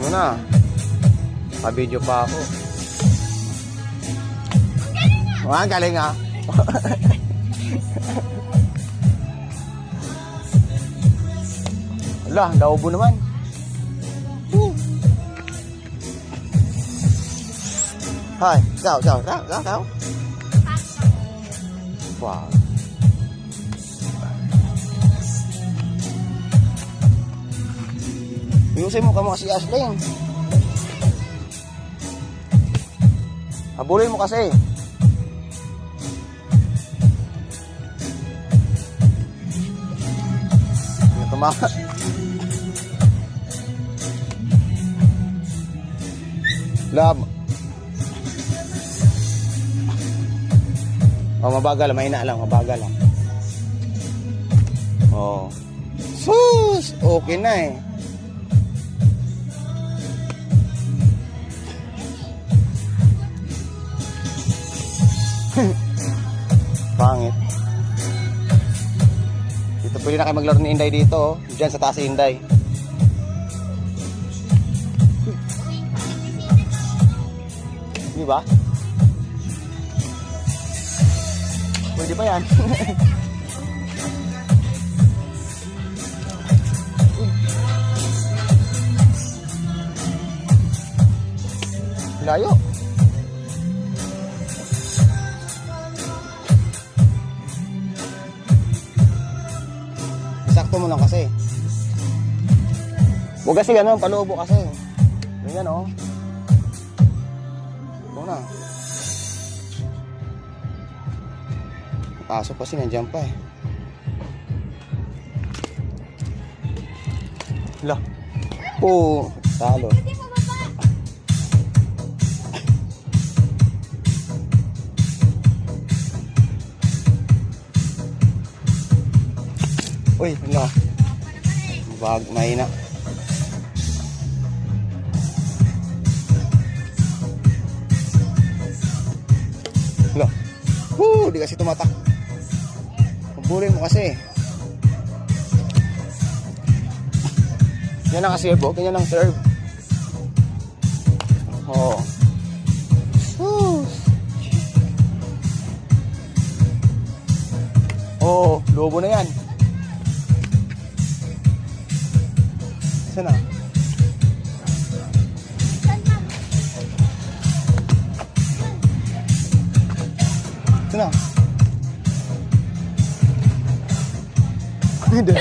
Ano na? Pa-video pa ako. Ang galing ah. Wala, naubo naman. Hi, sao. Wow. Ayusin mo ka mga si Asling. Habulin mo kasi. Tumakas. Lab. Oh, mabagal, mahina lang, mabagal lang. Oh. Sus, okay na eh. Pangit. Dito pwede na kayo maglaro ni Inday dito, oh. Diyan sa taas si Inday. Di ba? Pwede pa yan. Layo. Sakto mo lang kasi. Huwag kasi gano'n, palubo kasi. Ganyan oh. Ito na. Pasok kasi nandiyan pa eh. Hala. Oh, talo. Uy, hala. Mahina. Hala. Di kasi tumatak. Pabulin mo kasi. Yan ang kasi serve, ganyan ang serve. Oh. Oh, lobo na yan. Sana. Sana. Hindi.